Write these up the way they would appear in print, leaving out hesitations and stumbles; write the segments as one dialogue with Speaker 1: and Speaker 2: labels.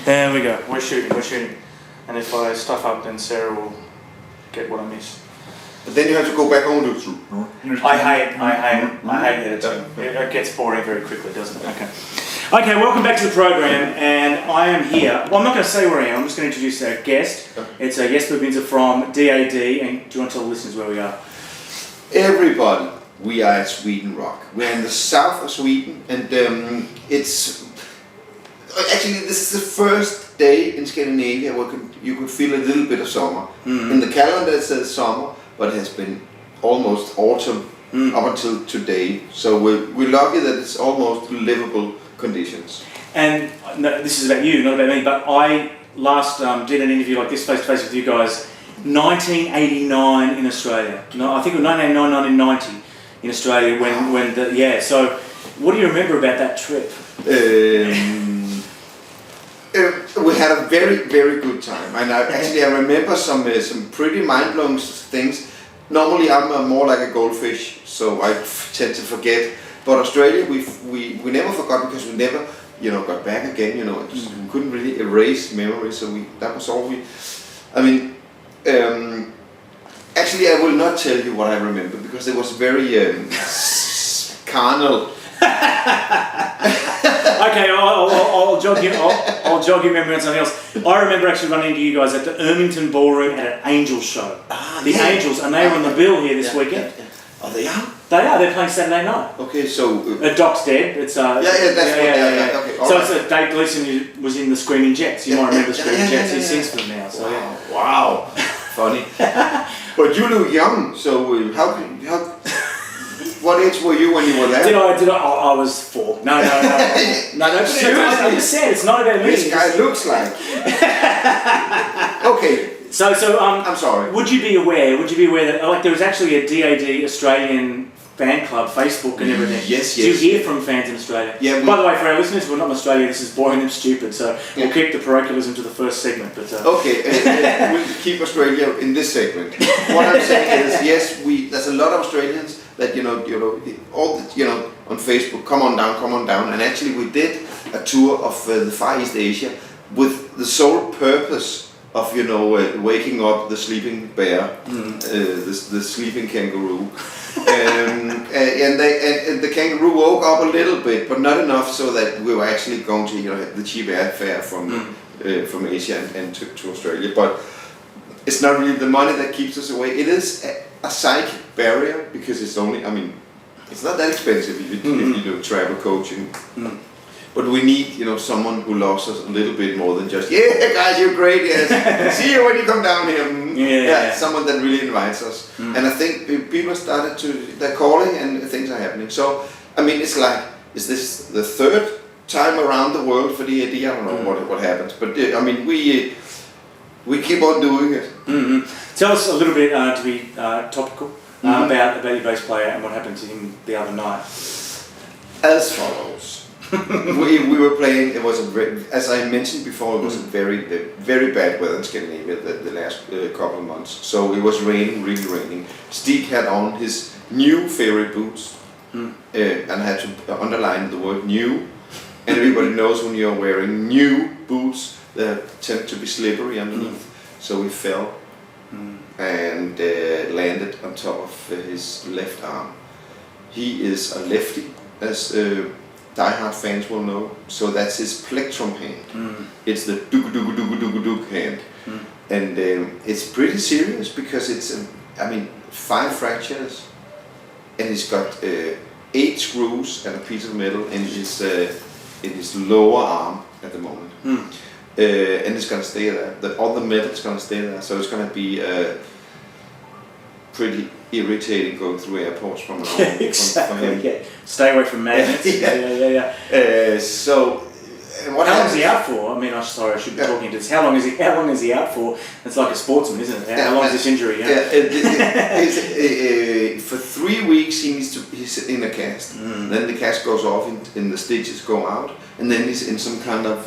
Speaker 1: There we go. We're shooting. And if I stuff up, then Sarah will get what I miss.
Speaker 2: But then you have to go back home to
Speaker 1: I hate editing. It gets boring very quickly, doesn't it? Okay, welcome back to the program, and I am here. Well, I'm not going to say where I am. I'm just going to introduce our guest. It's Jesper Binzer from DAD, and do you want to tell the listeners where we are?
Speaker 2: Everybody, we are at Sweden Rock. We're in the south of Sweden, and it's actually this is the first day in Scandinavia where you could feel a little bit of summer. In the calendar it says summer, but it has been almost autumn up until today. So we're lucky that it's almost livable conditions.
Speaker 1: And no, this is about you, not about me, but I last did an interview like this face-to-face with you guys 1989 in Australia. No, I think it was 1990 in Australia when so what do you remember about that trip?
Speaker 2: We had a very, very good time, and I remember some pretty mind-blowing things. Normally I'm more like a goldfish, so I tend to forget. But Australia, we never forgot because we never, got back again. We couldn't really erase memories, so that was all we. I mean, actually, I will not tell you what I remember because it was very carnal.
Speaker 1: Okay, I'll jog your memory on something else. I remember actually running into you guys at the Ermington Ballroom at an Angels show. Angels, and they were on the bill here this weekend.
Speaker 2: Oh, they are?
Speaker 1: They are. They're playing Saturday night.
Speaker 2: Okay, so
Speaker 1: Doc's dead. It's
Speaker 2: Okay.
Speaker 1: So it's Dave Gleeson was in the Screaming Jets. You might remember Screaming Jets. He sings for them now. So
Speaker 2: wow. Funny. But you look young. So how? What age were you when you were there?
Speaker 1: Did I? I was 4. No. Seriously? I'm just saying, it's not about me.
Speaker 2: This guy looks like. Okay.
Speaker 1: So
Speaker 2: I'm sorry.
Speaker 1: Would you be aware that there was actually a DAD Australian fan club, Facebook and everything?
Speaker 2: Yes.
Speaker 1: Do you hear from fans in Australia?
Speaker 2: Yeah.
Speaker 1: By the way, for our listeners, we're not in Australia. This is boring and stupid. So we'll keep the parochialism to the first segment. But
Speaker 2: okay, we'll keep Australia in this segment. What I'm saying is, yes, there's a lot of Australians that on Facebook, come on down, and actually we did a tour of the Far East Asia with the sole purpose of waking up the sleeping bear, the sleeping kangaroo, and the kangaroo woke up a little bit, but not enough so that we were actually going to the cheap airfare from Asia and to Australia. But it's not really the money that keeps us away. It is a psychic barrier because it's it's not that expensive if you do travel coaching. But we need, someone who loves us a little bit more than just, guys, you're great, yes, see you when you come down here. Someone that really invites us. And I think people they're calling and things are happening. So, it's like, is this the third time around the world for the idea? I don't know what happens, but we keep on doing it.
Speaker 1: Tell us a little bit, to be topical, about your bass player and what happened to him the other night.
Speaker 2: As follows. we were playing. It was as I mentioned before. It was a very very bad weather in Scandinavia the last couple of months. So it was raining, really raining. Stig had on his new favorite boots, and I had to underline the word "new." And everybody knows when you're wearing new boots, they tend to be slippery underneath. So we fell and landed on top of his left arm. He is a lefty, as diehard fans will know. So that's his plectrum hand. It's the duk hand, and it's pretty serious because it's 5 fractures, and he's got 8 screws and a piece of metal in his lower arm at the moment. And it's gonna stay there. All the metal's gonna stay there, so it's gonna be pretty irritating going through airports from now on.
Speaker 1: Exactly. Stay away from magnets.
Speaker 2: So,
Speaker 1: how long is he out for? I'm sorry, I should be talking to this. How long is he out for? It's like a sportsman, isn't it? How long is this injury?
Speaker 2: For 3 weeks he's in a cast. Then the cast goes off and the stitches go out, and then he's in some kind of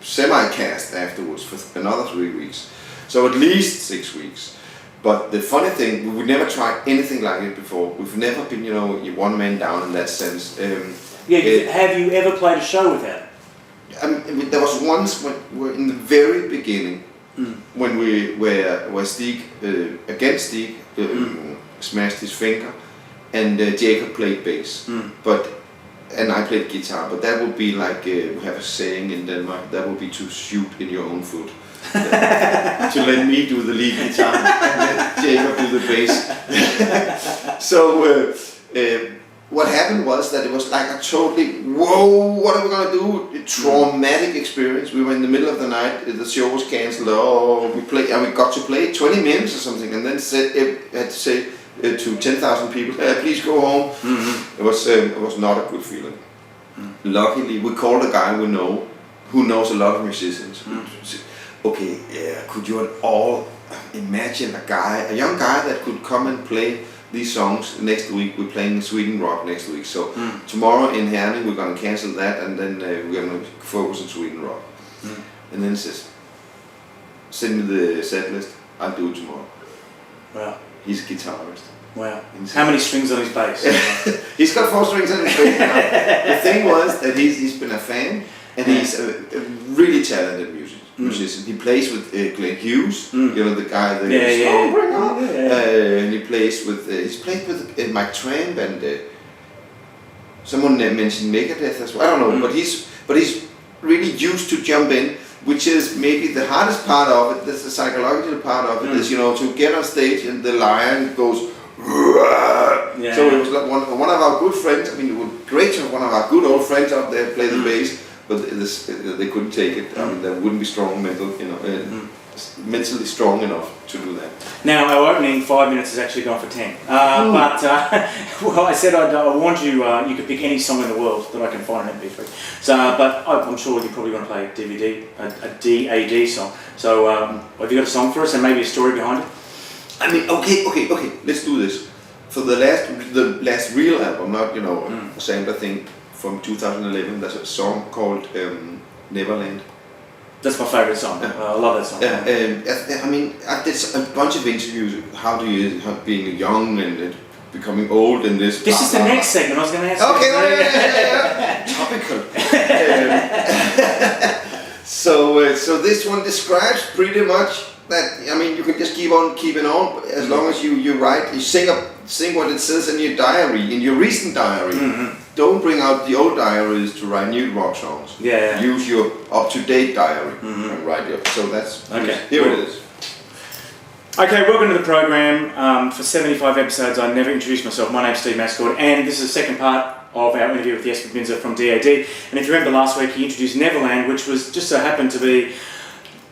Speaker 2: semi-cast afterwards for another 3 weeks. So at least 6 weeks. But the funny thing, we've never tried anything like it before. We've never been, one man down in that sense.
Speaker 1: Have you ever played a show without it?
Speaker 2: there was once when in the very beginning when we were Stig against Stig smashed his finger, and Jacob played bass, and I played guitar. But that would be like we have a saying in Denmark. That would be to shoot in your own foot. To let me do the lead guitar and let Jacob do the bass. So what happened was that it was like a totally, whoa, what are we gonna do? A traumatic experience. We were in the middle of the night, the show was cancelled. Oh, we got to play 20 minutes or something, and then had to say to 10,000 people, please go home. It was not a good feeling. Luckily, we called a guy we know, who knows a lot of musicians. Okay, could you at all imagine a young guy that could come and play these songs next week? We're playing Sweden Rock next week, so tomorrow in Herning we're going to cancel that, and then we're going to focus on Sweden Rock. And then he says, send me the set list, I'll do it tomorrow. Wow. He's a guitarist.
Speaker 1: Wow. How many strings on his bass?
Speaker 2: He's got 4 strings on his bass now. The thing was that he's been a fan, and he's a really talented musician. He plays with Glenn Hughes, you know, the guy that and he plays with he's played with Mike Tramp, and someone mentioned Megadeth as well. I don't know, but he's really used to jump in, which is maybe the hardest part of it. That's the psychological part of it. Is, you know, to get on stage and the lion goes. So it was like one of our good friends. I mean, it was great to have one of our good old friends out there play the bass. But they couldn't take it. I mean, they wouldn't be strong mentally strong enough to do that.
Speaker 1: Now, our opening 5 minutes has actually gone for 10. But well, I said I warned you. You could pick any song in the world that I can find on MP3. So, but I'm sure you're probably going to play a DAD song. So, have you got a song for us and maybe a story behind it?
Speaker 2: I mean, okay. Let's do this. For the last real album, not sampler thing. From 2011, there's a song called Neverland.
Speaker 1: That's my favourite song. I love that song.
Speaker 2: I mean, I did a bunch of interviews. How do you, being young and becoming old in this?
Speaker 1: This is the next segment I was going to ask.
Speaker 2: Okay, topical. So this one describes pretty much that. I mean, you can just keep on keeping on as long as you write. You sing what it says in your diary, in your recent diary. Don't bring out the old diaries to write new rock songs. Use your up-to-date diary and write it. So that's here it is.
Speaker 1: Okay, welcome to the program. For 75 episodes, I never introduced myself. My name's Steve Mascord, and this is the second part of our interview with Jesper Binzer from DAD. And if you remember last week, he introduced Neverland, which was just so happened to be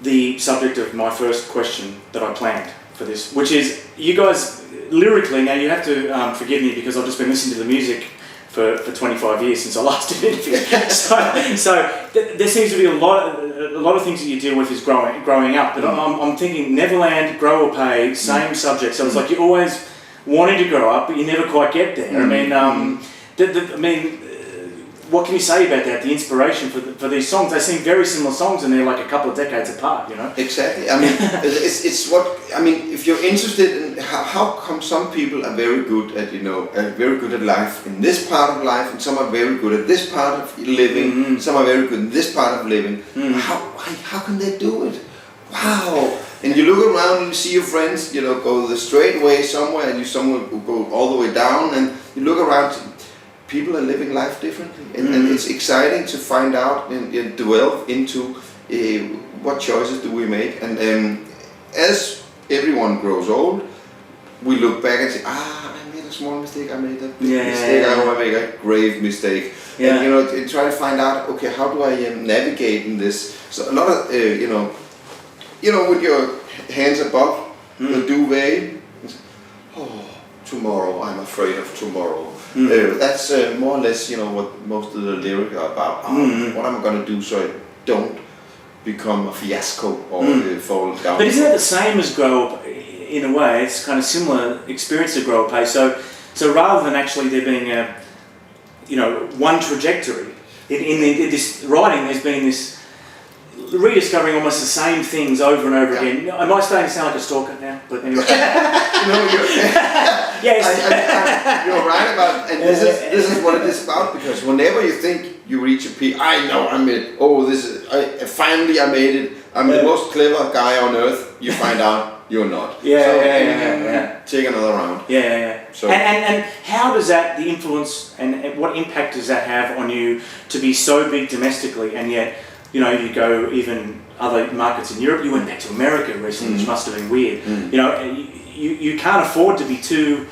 Speaker 1: the subject of my first question that I planned for this, which is, you guys, lyrically, now you have to forgive me because I've just been listening to the music for 25 years since I last did an interview. so there seems to be a lot of things that you deal with is growing up. But I'm thinking Neverland, Grow or Pay, same subject. So it's like you always wanted to grow up, but you never quite get there. I mean, what can you say about that? The inspiration for these songs, they seem very similar songs, and they're like a couple of decades apart. You know.
Speaker 2: Exactly. I mean, it's what I mean. If you're interested in how come some people are very good at very good at life in this part of life, and some are very good at this part of living. Some are very good in this part of living. How can they do it? Wow. And you look around and you see your friends, go the straight way somewhere, and someone go all the way down, and you look around. People are living life differently, and it's exciting to find out and delve into what choices do we make. And as everyone grows old, we look back and say, I made a small mistake, I made a big mistake, I want to make a grave mistake. And and try to find out, okay, how do I navigate in this? So a lot of with your hands above the duvet. Tomorrow, I'm afraid of tomorrow. That's more or less, what most of the lyrics are about. What am I going to do so I don't become a fiasco or fall down?
Speaker 1: But isn't that the same as Grow Up? In a way, it's kind of similar experience to Grow Up. So rather than actually there being one trajectory in this writing, there's been this rediscovering almost the same things over and over again. Am I starting to sound like a stalker now? But anyway. Yes.
Speaker 2: You're right about, and this is what it is about, because whenever you think you reach a peak, I know I made it. Oh, finally I made it. I'm the most clever guy on earth. You find out you're not.
Speaker 1: Yeah.
Speaker 2: Take another round.
Speaker 1: Yeah.
Speaker 2: So,
Speaker 1: and how does that, the influence, and what impact does that have on you to be so big domestically, and yet, you know, you go even other markets in Europe, you went back to America recently, which must have been weird. You know, you can't afford to be too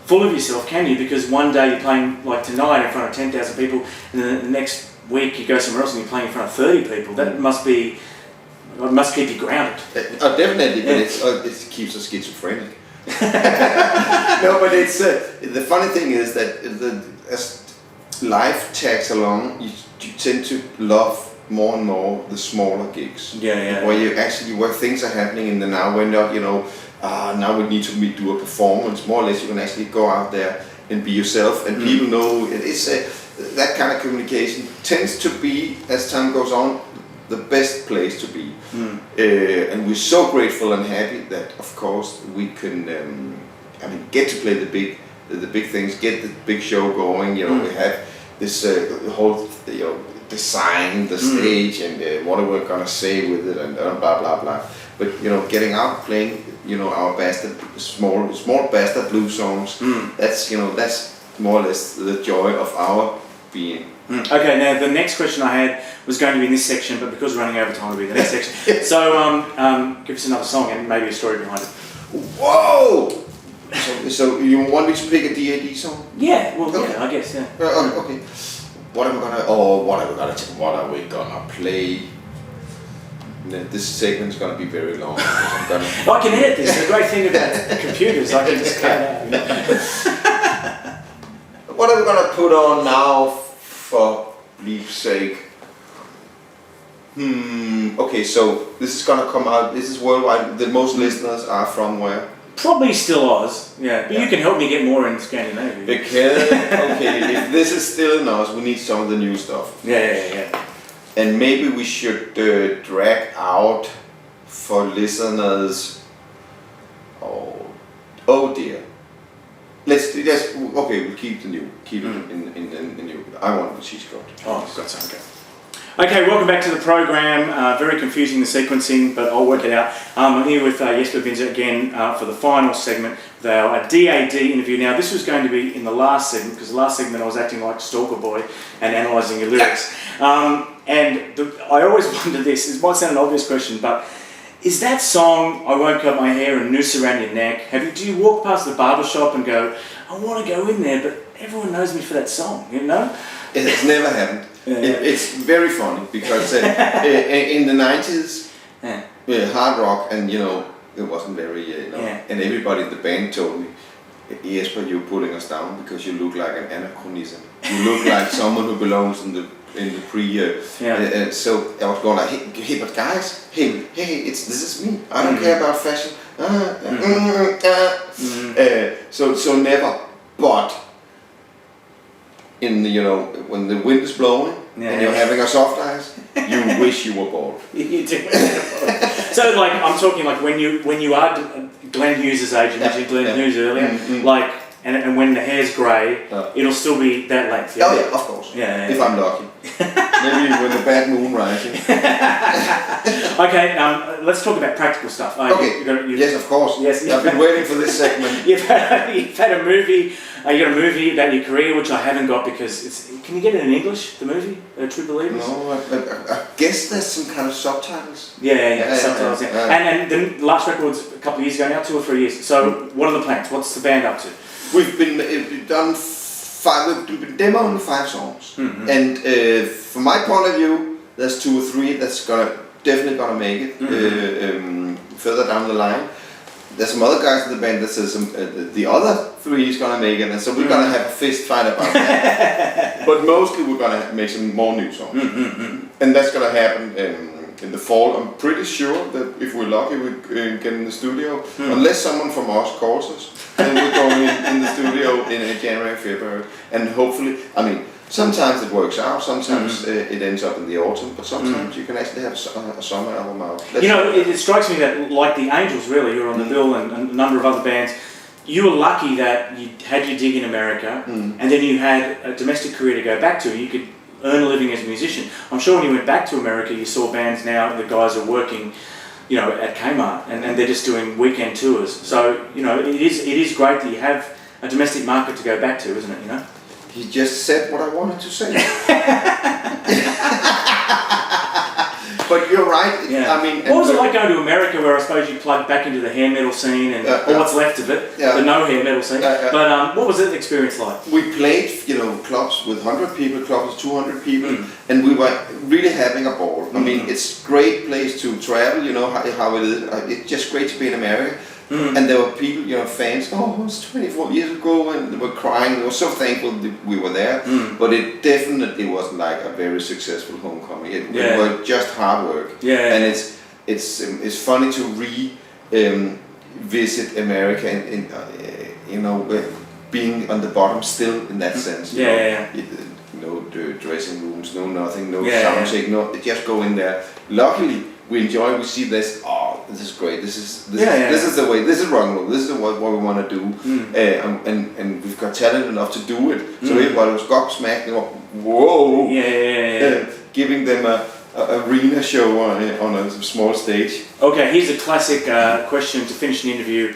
Speaker 1: full of yourself, can you? Because one day you're playing like tonight in front of 10,000 people, and then the next week you go somewhere else and you're playing in front of 30 people. That must keep you grounded.
Speaker 2: Definitely, but it keeps us schizophrenic. No, but it's the funny thing is that as life tags along, you tend to love more and more the smaller gigs. Where things are happening in the now. When now we need to do a performance. More or less, you can actually go out there and be yourself, and people know it's that kind of communication tends to be, as time goes on, the best place to be. And we're so grateful and happy that, of course, we can get to play the big things, get the big show going. We have this whole design the stage and what are we gonna say with it and blah blah blah. But getting out playing our small bastard blues songs. That's more or less the joy of our being.
Speaker 1: Okay, now the next question I had was going to be in this section, but because we're running over time, it'll be the next section. So, give us another song and maybe a story behind it.
Speaker 2: Whoa! So you want me to pick a DAD song?
Speaker 1: Yeah, well, okay. Yeah, I guess, yeah.
Speaker 2: Okay. What are we gonna play? This segment's gonna be very long.
Speaker 1: I can edit this. The great thing about computers, I can just cut it out.
Speaker 2: What are we gonna put on now, for Leaf's sake? Okay, so this is gonna come out. This is worldwide. The most listeners are from where?
Speaker 1: Probably still Oz. Yeah, but you can help me get more in Scandinavia.
Speaker 2: Because if this is still in Oz, we need some of the new stuff.
Speaker 1: Yeah.
Speaker 2: And maybe we should drag out for listeners. Oh dear. Let's we'll keep the new. Keep it in the new. I want what she's got.
Speaker 1: Oh, I've got some. Okay, welcome back to the program. Very confusing, the sequencing, but I'll work it out. I'm here with Jesper Binzer again for the final segment of our DAD interview. Now, this was going to be in the last segment, because the last segment I was acting like Stalker Boy and analysing your lyrics. I always wonder this, it might sound an obvious question, but is that song, I Won't Cut My Hair and Noose Around Your Neck, do you walk past the barbershop and go, I want to go in there, but everyone knows me for that song, you know?
Speaker 2: It's never happened. It's very funny because in the 90s, hard rock, and it wasn't very, and everybody in the band told me, Jesper, you're putting us down because you look like an anachronism. You look like someone who belongs in the pre. So I was going like, hey, but guys, hey, this is me. I don't care about fashion. So never, but. In when the wind is blowing and you're having a soft ice, you wish you were bald.
Speaker 1: You do. So like I'm talking like when you are Glenn Hughes' age, you mentioned Glenn Hughes earlier, like and when the hair's grey, it'll still be that length.
Speaker 2: Yeah? Oh yeah, of course.
Speaker 1: Yeah.
Speaker 2: If I'm lucky. Maybe when the bad moon rising.
Speaker 1: Okay, let's talk about practical stuff.
Speaker 2: Yes, of course.
Speaker 1: Yes,
Speaker 2: I've been waiting for this segment.
Speaker 1: You've had a movie. You got a movie about your career, which I haven't got because it's. Can you get it in English? The movie, True Believers.
Speaker 2: No, I guess there's some kind of subtitles.
Speaker 1: Yeah, subtitles. And the last record was a couple of years ago now, 2 or 3 years. So, what are the plans? What's the band up to?
Speaker 2: We've been demoing 5 songs, and from my point of view, there's 2 or 3 that's definitely gonna make it further down the line. There's some other guys in the band that says the other 3 is gonna make it, and so we're gonna have a fist fight about that. But mostly we're gonna make some more new songs, and that's gonna happen in the fall. I'm pretty sure that if we're lucky, we get in the studio, unless someone from us calls us. And we're going in the studio in January, February, and hopefully, Sometimes it works out, sometimes it ends up in the autumn, but sometimes you can actually have a summer album out.
Speaker 1: You know, it strikes me that, like the Angels, really, you're on the bill, and a number of other bands, you were lucky that you had your dig in America, and then you had a domestic career to go back to. You could earn a living as a musician. I'm sure when you went back to America, you saw bands now, the guys are working, you know, at Kmart, and they're just doing weekend tours. So, you know, it is great that you have a domestic market to go back to, isn't it, you know?
Speaker 2: He just said what I wanted to say. But you're right.
Speaker 1: Yeah.
Speaker 2: I mean,
Speaker 1: what was it like going to America, where I suppose you plugged back into the hair metal scene and or what's left of it, the no hair metal scene? But what was the experience like?
Speaker 2: We played, you know, clubs with 100 people, clubs with 200 people, and we were really having a ball. I mean, it's a great place to travel. You know how it is. It's just great to be in America. And there were people, you know, fans, oh, it was 24 years ago, and they were crying. They were so thankful that we were there. But it definitely wasn't like a very successful homecoming. It was just hard work. And it's funny to visit America and you know, being on the bottom still in that sense. No dressing rooms, no nothing, no sound check, no, just go in there. Luckily, we we see this. Oh, this is great. This is the way. This is rock and roll. This is what we want to do. And we've got talent enough to do it. So everybody was gobsmacked. You know, whoa. Giving them a arena show on a small stage.
Speaker 1: Okay, here's a classic question to finish an interview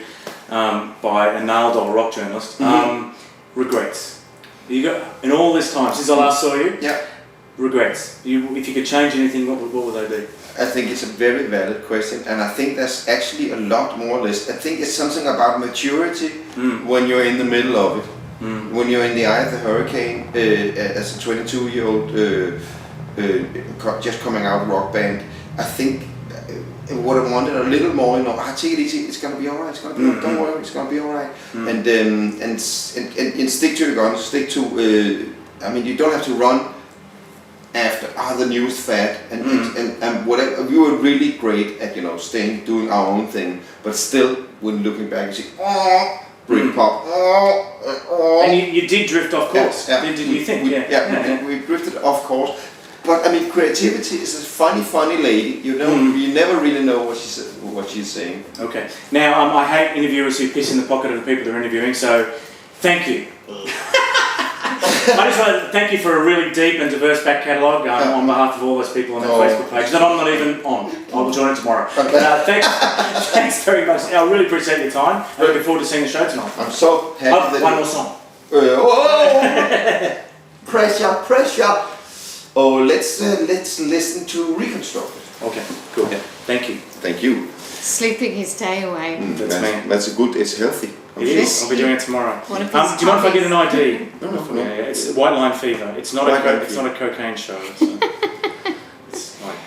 Speaker 1: by a Naldor rock journalist. Regrets. You got in all this time since I last saw you. Regrets. If you could change anything, what would they be?
Speaker 2: I think it's a very valid question, and I think there's actually a lot more list. I think it's something about maturity when you're in the middle of it. When you're in the eye of the hurricane as a 22-year-old just coming out rock band, I think what I wanted a little more, you know, take it easy, it's gonna be alright, it's gonna be don't worry, it's gonna be alright. And stick to the guns, stick to I mean, you don't have to run after the newest fad and whatever. We were really great at, you know, doing our own thing, but still when looking back you see Britpop.
Speaker 1: And you did drift off course. Did you think?
Speaker 2: We drifted off course. But I mean, creativity is a funny lady. You know, you never really know what she's saying. Okay.
Speaker 1: Now, I hate interviewers who piss in the pocket of the people they're interviewing. So, thank you. I just want to thank you for a really deep and diverse back catalogue on behalf of all those people on their Facebook page that I'm not even on. I will join it tomorrow. But thanks very much. I really appreciate your time. I'm looking forward to seeing the show tonight.
Speaker 2: I'm so happy.
Speaker 1: One more song.
Speaker 2: Pressure. Oh, let's listen to Reconstructed.
Speaker 1: Okay, cool. Thank you.
Speaker 2: Thank you.
Speaker 3: Sleeping his day away.
Speaker 2: That's a good. It's healthy.
Speaker 1: It is. I'll be doing it tomorrow. Do you mind if I get an ID? No. It's White Line Fever. It's not a cocaine show. It's like.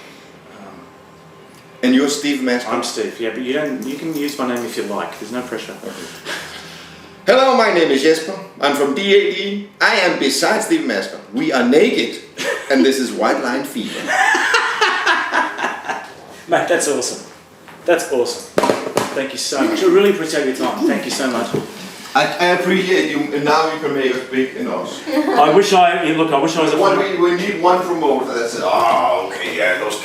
Speaker 2: And you're Steve Masker.
Speaker 1: I'm Steve. Yeah, but you can use my name if you like. There's no pressure.
Speaker 2: Hello, my name is Jesper. I'm from DAD. I am beside Steve Masker. We are naked, and this is White Line Fever.
Speaker 1: Mate, that's awesome. That's awesome. Thank you so much. I really appreciate your time. Thank you so much.
Speaker 2: I appreciate you, and now you can make us big in us.
Speaker 1: I wish I was at
Speaker 2: we need one promoter that said, oh, okay, yeah, those